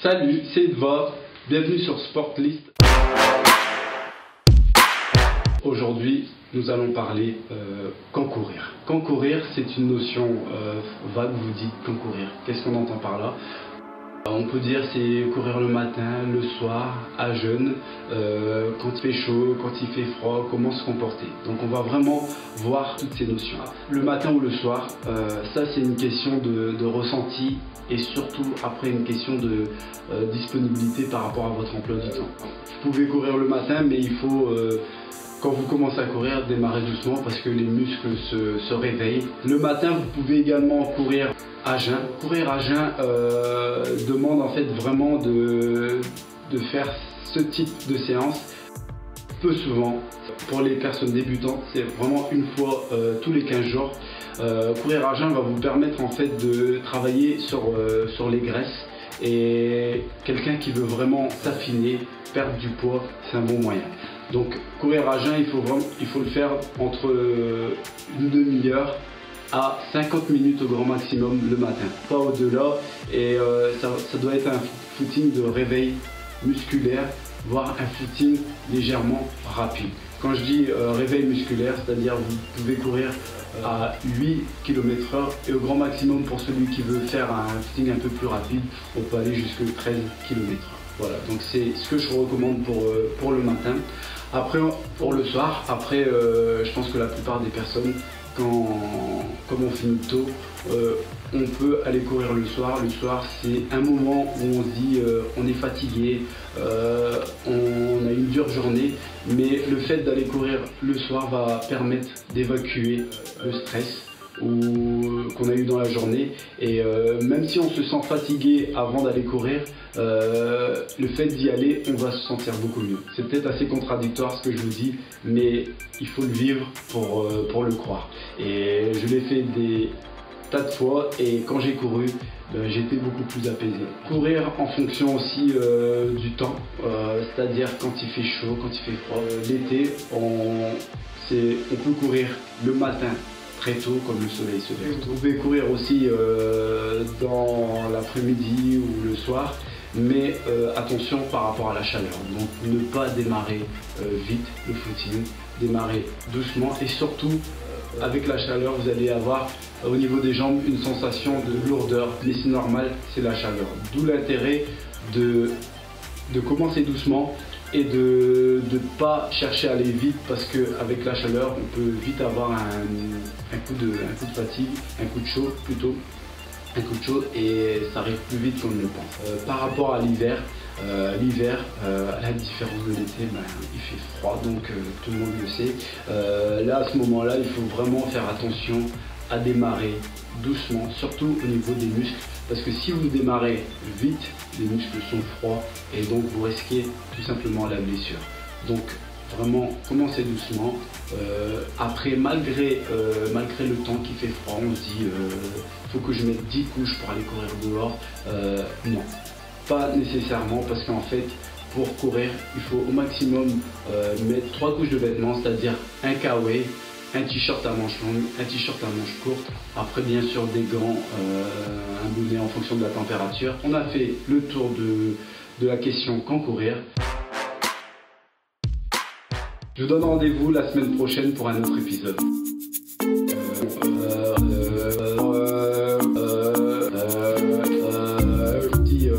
Salut, c'est Edva, bienvenue sur Sportlist. Aujourd'hui, nous allons parler quand courir. Quand courir, c'est une notion vague, vous dites quand courir. Qu'est-ce qu'on entend par là? On peut dire c'est courir le matin, le soir, à jeûne, quand il fait chaud, quand il fait froid, comment se comporter. Donc on va vraiment voir toutes ces notions. Le matin ou le soir, ça c'est une question de ressenti et surtout après une question de disponibilité par rapport à votre emploi du temps. Vous pouvez courir le matin, mais il faut quand vous commencez à courir, démarrer doucement parce que les muscles se réveillent. Le matin, vous pouvez également courir à jeun. Courir à jeun demande en fait vraiment de faire ce type de séance peu souvent. Pour les personnes débutantes, c'est vraiment une fois tous les 15 jours. Courir à jeun va vous permettre en fait de travailler sur les graisses. Et quelqu'un qui veut vraiment s'affiner, perdre du poids, c'est un bon moyen. Donc courir à jeun, il faut le faire entre une demi-heure à 50 minutes au grand maximum le matin, pas au-delà. Et ça doit être un footing de réveil musculaire, voire un footing légèrement rapide. Quand je dis réveil musculaire, c'est-à-dire vous pouvez courir à 8 km/h et au grand maximum pour celui qui veut faire un footing un peu plus rapide, on peut aller jusqu'à 13 km/h. Voilà, donc c'est ce que je recommande pour le matin. Après, pour le soir, je pense que la plupart des personnes, comme on finit tôt, on peut aller courir le soir. Le soir, c'est un moment où on se dit on est fatigué, on a une dure journée, mais le fait d'aller courir le soir va permettre d'évacuer le stress qu'on a eu dans la journée. Et même si on se sent fatigué avant d'aller courir, le fait d'y aller, on va se sentir beaucoup mieux. C'est peut-être assez contradictoire ce que je vous dis, mais il faut le vivre pour le croire. Et je l'ai fait des tas de fois et quand j'ai couru, j'étais beaucoup plus apaisé. Courir en fonction aussi du temps, c'est-à-dire quand il fait chaud, quand il fait froid. L'été, on peut courir le matin très tôt, comme le soleil se lève. Vous pouvez courir aussi dans l'après-midi ou le soir, mais attention par rapport à la chaleur. Donc ne pas démarrer vite le footing, démarrer doucement et surtout avec la chaleur vous allez avoir au niveau des jambes une sensation de lourdeur, mais c'est normal, c'est la chaleur. D'où l'intérêt de commencer doucement et de ne pas chercher à aller vite parce qu'avec la chaleur on peut vite avoir un coup de fatigue, un coup de chaud plutôt, un coup de chaud et ça arrive plus vite qu'on ne le pense. Par rapport à l'hiver, à la différence de l'été, il fait froid donc tout le monde le sait. Là à ce moment là il faut vraiment faire attention à démarrer doucement, surtout au niveau des muscles. Parce que si vous démarrez vite, les muscles sont froids et donc vous risquez tout simplement la blessure. Donc vraiment commencez doucement. Après malgré le temps qui fait froid, on se dit faut que je mette 10 couches pour aller courir dehors. Non, pas nécessairement parce qu'en fait pour courir il faut au maximum mettre 3 couches de vêtements, c'est-à-dire un kawaii, un t-shirt à manches longues, un t-shirt à manches courtes, après bien sûr des gants, un bonnet en fonction de la température. On a fait le tour de la question quand courir. Je vous donne rendez-vous la semaine prochaine pour un autre épisode. Je vous dis